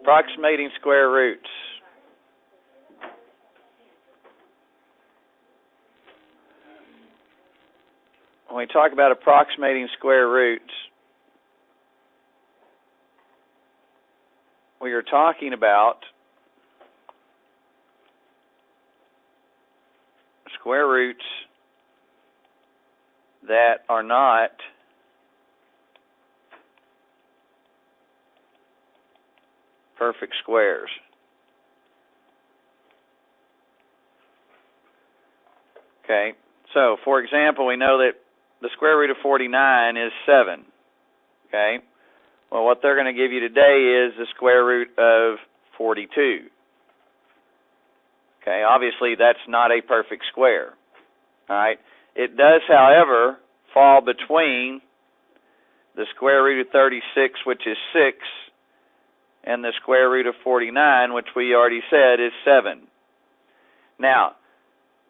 Approximating square roots. When we talk about approximating square roots, we are talking about square roots that are not perfect squares. Okay, so for example, we know that the square root of 49 is 7. Okay, well, what they're going to give you today is the square root of 42. Okay, obviously that's not a perfect square. All right, it does, however, fall between the square root of 36, which is 6, and the square root of 49, which we already said is 7. Now,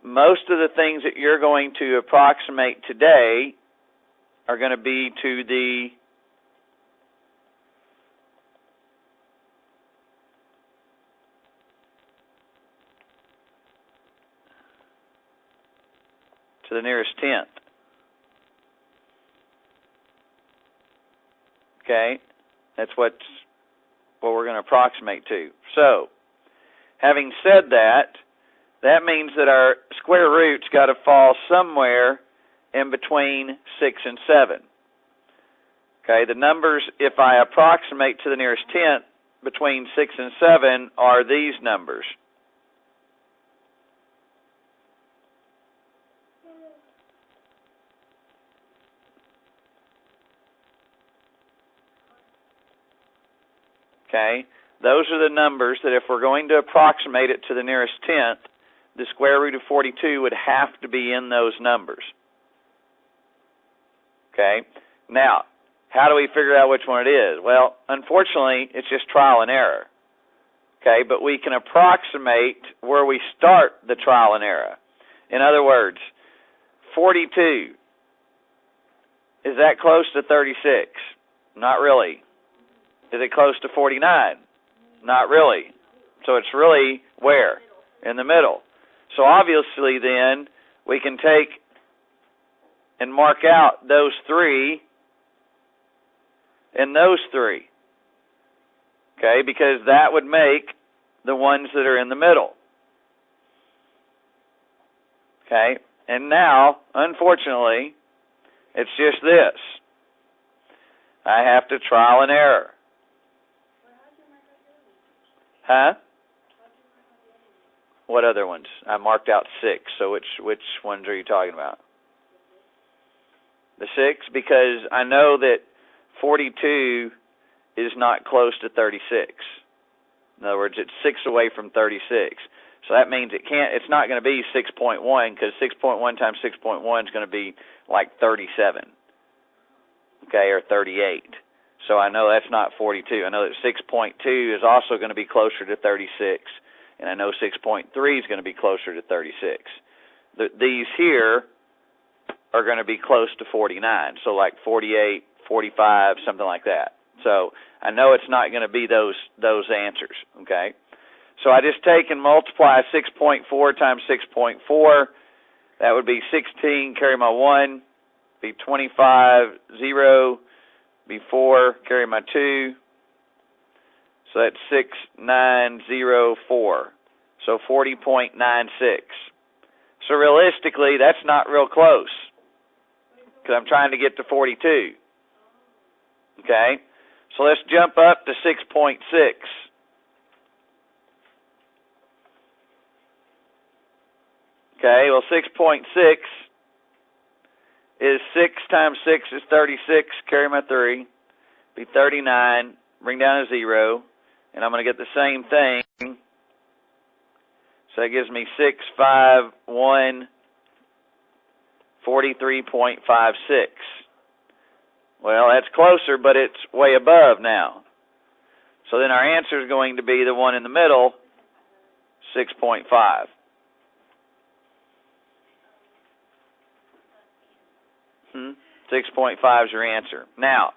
most of the things that you're going to approximate today are going to be to the nearest tenth. Okay, that's what we're going to approximate to. So, having said that, that means that our square root's got to fall somewhere in between 6 and 7. Okay, the numbers, if I approximate to the nearest tenth between 6 and 7, are these numbers. Okay, those are the numbers that if we're going to approximate it to the nearest tenth, the square root of 42 would have to be in those numbers. Okay, now, how do we figure out which one it is? Well, unfortunately, it's just trial and error. Okay, but we can approximate where we start the trial and error. In other words, 42, is that close to 36? Not really. Is it close to 49? Not really. So it's really where? In the middle. So obviously then, we can take and mark out those 3 and those 3. Okay, because that would make the ones that are in the middle. Okay, and now, unfortunately, it's just this. I have to trial and error. Huh? What other ones? I marked out 6. So which ones are you talking about? The 6? Because I know that 42 is not close to 36. In other words, it's 6 away from 36. So that means it's not going to be 6.1, because 6.1 times 6.1 is going to be like 37. Okay, or 38. So I know that's not 42. I know that 6.2 is also going to be closer to 36. And I know 6.3 is going to be closer to 36. These here are going to be close to 49. So like 48, 45, something like that. So I know it's not going to be those answers. Okay. So I just take and multiply 6.4 times 6.4. That would be 16, carry my 1, be 25, 0, be 4, carry my 2. So that's 6904. So 40.96. So realistically, that's not real close, because I'm trying to get to 42. Okay? So let's jump up to 6.6. Okay, well 6.6 is 6 times 6 is 36, carry my 3, be 39, bring down a 0, and I'm going to get the same thing. So that gives me 6, 5, 1, 43.56. Well, that's closer, but it's way above now. So then our answer is going to be the one in the middle, 6.5. 6.5 is your answer. Now,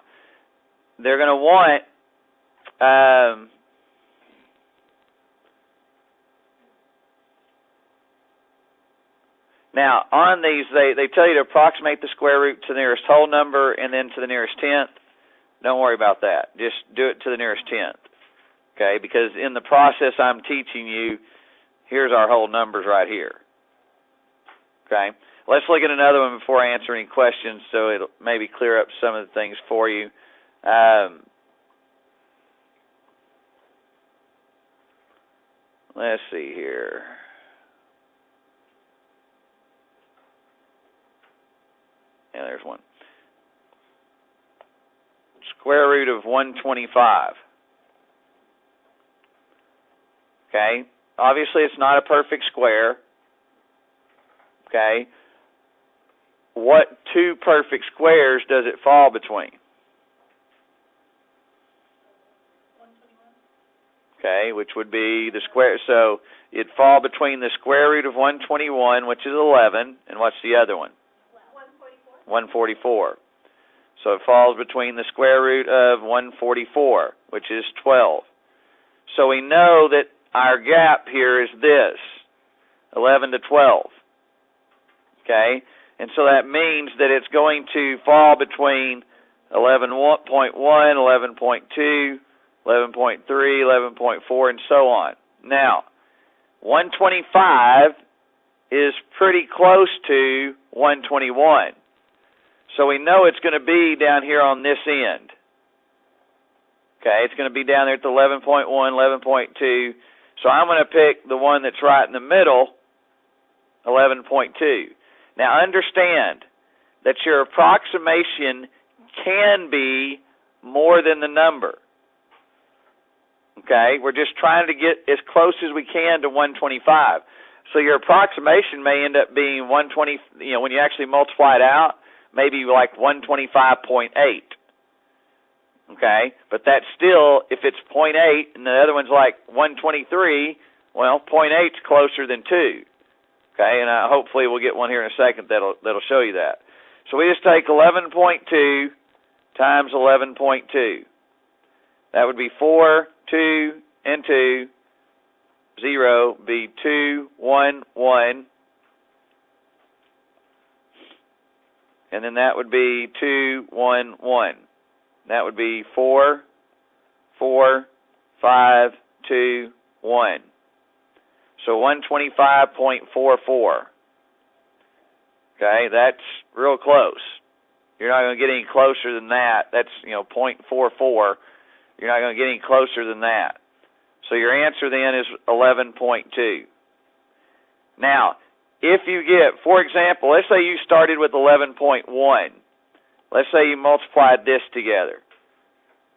they're going to want Now, on these, they tell you to approximate the square root to the nearest whole number and then to the nearest tenth. Don't worry about that. Just do it to the nearest tenth. Okay, because in the process I'm teaching you, here's our whole numbers right here. Okay, let's look at another one before I answer any questions, so it'll maybe clear up some of the things for you. Let's see here. Yeah, there's one. Square root of 125. Okay, obviously it's not a perfect square. Okay, what two perfect squares does it fall between? Okay, which would be the square. So it'd fall between the square root of 121, which is 11, and what's the other one? 144. So it falls between the square root of 144, which is 12. So we know that our gap here is this, 11 to 12. Okay? And so that means that it's going to fall between 11.1, 11.2, 11.3, 11.4, and so on. Now, 125 is pretty close to 121. So we know it's going to be down here on this end. Okay, it's going to be down there at the 11.1, 11.2. So I'm going to pick the one that's right in the middle, 11.2. Now understand that your approximation can be more than the number. Okay, we're just trying to get as close as we can to 125. So your approximation may end up being 120, when you actually multiply it out, maybe like 125.8. Okay, but that's still, if it's 0.8 and the other one's like 123, well, 0.8 is closer than 2. Okay, and hopefully we'll get one here in a second that'll show you that. So we just take 11.2 times 11.2. That would be 4, 2, and 2, 0, be 2, 1, 1. And then that would be 2, 1, 1. That would be 4, 4, 5, 2, 1. So 125.44. Okay, that's real close. You're not going to get any closer than that. That's, 0.44. You're not going to get any closer than that. So your answer then is 11.2. Now, if you get, for example, let's say you started with 11.1. Let's say you multiplied this together.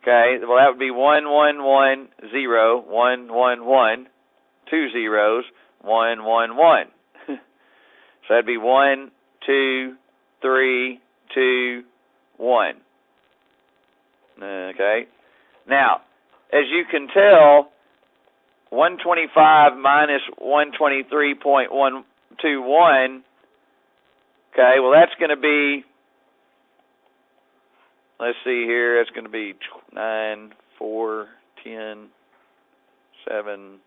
Okay, well that would be 1, 1, 1, 0, 1, 1, 1, 2 zeros, 1, 1, 1. So that'd be 1, 2, 3, 2, 1. Okay. Now, as you can tell, 125 minus 123.121, okay, well that's going to be, let's see here, that's going to be 9, 4, 10, 7,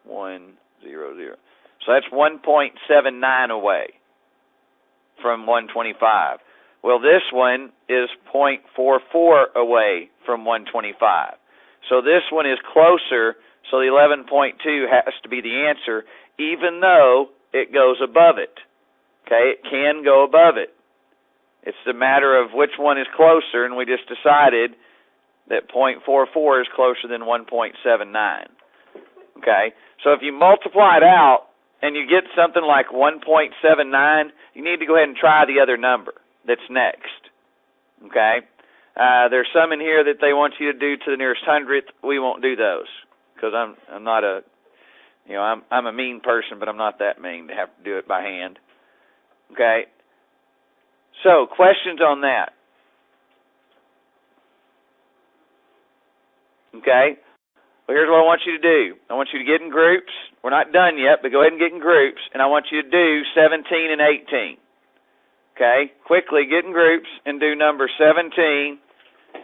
1, 0, 0. So that's 1.79 away from 125. Well, this one is 0.44 away from 125. So this one is closer, so the 11.2 has to be the answer, even though it goes above it. Okay, it can go above it. It's a matter of which one is closer, and we just decided that 0.44 is closer than 1.79. Okay, so if you multiply it out and you get something like 1.79, you need to go ahead and try the other number that's next. Okay, there's some in here that they want you to do to the nearest hundredth. We won't do those because I'm not a, I'm a mean person, but I'm not that mean to have to do it by hand. Okay. So, questions on that? Okay. Well, here's what I want you to do. I want you to get in groups. We're not done yet, but go ahead and get in groups, and I want you to do 17 and 18. Okay. Quickly get in groups and do number 17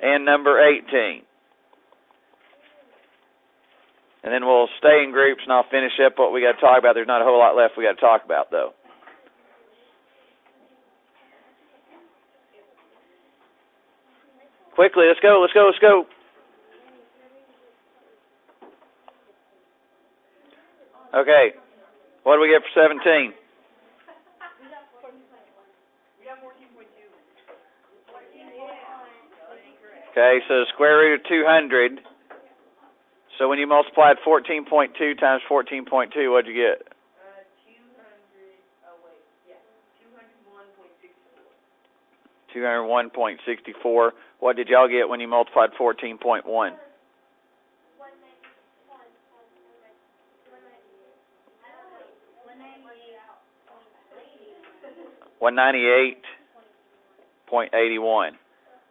and number 18. And then we'll stay in groups, and I'll finish up what we got to talk about. There's not a whole lot left we got to talk about, though. Quickly, let's go, let's go, let's go. Okay, what do we get for 17? Okay, so the square root of 200. So when you multiplied 14.2 times 14.2, what'd you get? 201.64. What did y'all get when you multiplied 14.1? 198.81.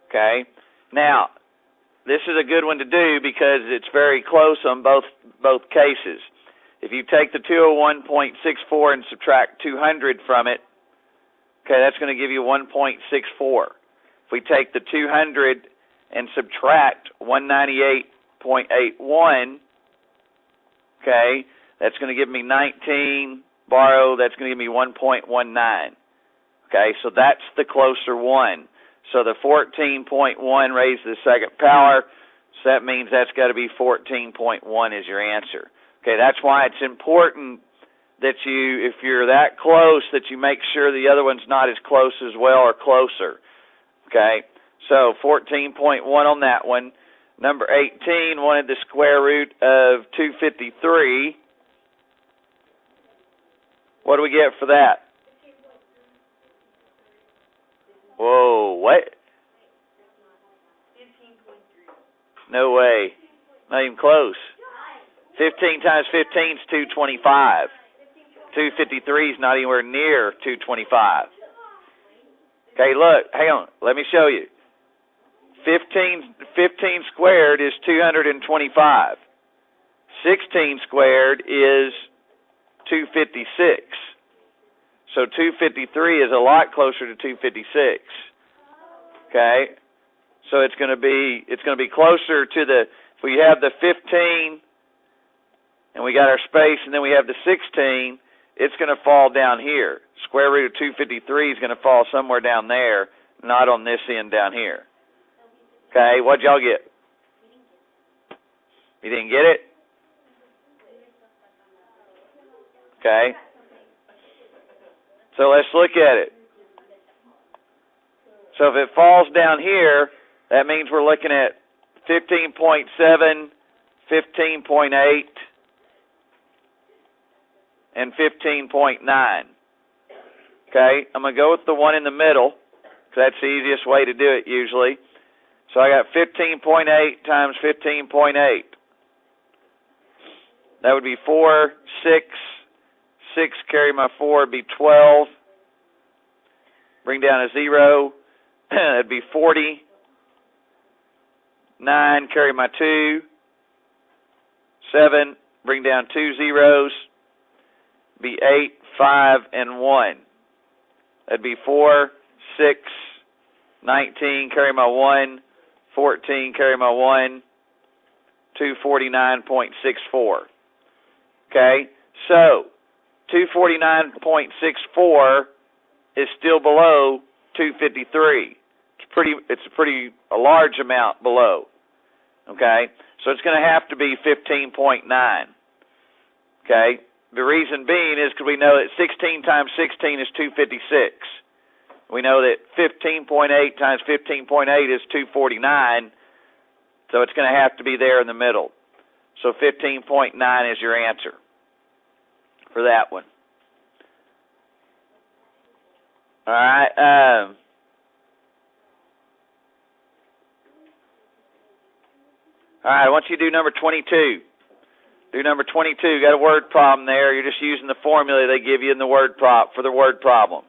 Okay. Now, this is a good one to do because it's very close on both cases. If you take the 201.64 and subtract 200 from it, okay, that's going to give you 1.64. If we take the 200 and subtract 198.81, okay, that's going to give me 19, that's going to give me 1.19. Okay, so that's the closer one. So the 14.1 raised to the second power, so that means that's got to be 14.1 is your answer. Okay, that's why it's important that you, if you're that close, that you make sure the other one's not as close as well or closer. Okay, so 14.1 on that one. Number 18 wanted the square root of 253. What do we get for that? Whoa, what? 15.3. No way. Not even close. 15 times 15 is 225. 253 is not anywhere near 225. Okay, look, hang on. Let me show you. 15 squared is 225. 16 squared is 256. So 253 is a lot closer to 256. Okay? So it's going to be closer to the, if we have the 15 and we got our space and then we have the 16, it's going to fall down here. Square root of 253 is going to fall somewhere down there, not on this end down here. Okay, what'd y'all get? You didn't get it? Okay. So let's look at it. So if it falls down here, that means we're looking at 15.7, 15.8, and 15.9. Okay, I'm going to go with the one in the middle, because that's the easiest way to do it usually. So I got 15.8 times 15.8. That would be 4, 6. 6 carry my 4 would be 12. Bring down a 0. That'd be 40. 9 carry my 2. 7 bring down 2 zeros. Be 8, 5, and 1. That'd be 4, 6, 19 carry my 1. 14 carry my 1. 249.64. Okay, so 249.64 is still below 253. It's a large amount below. Okay, so it's going to have to be 15.9. Okay, the reason being is because we know that 16 times 16 is 256. We know that 15.8 times 15.8 is 249. So it's going to have to be there in the middle. So 15.9 is your answer for that one. All right. All right, I want you to do number 22. Do number 22. Got a word problem there. You're just using the formula they give you in the word for the word problem.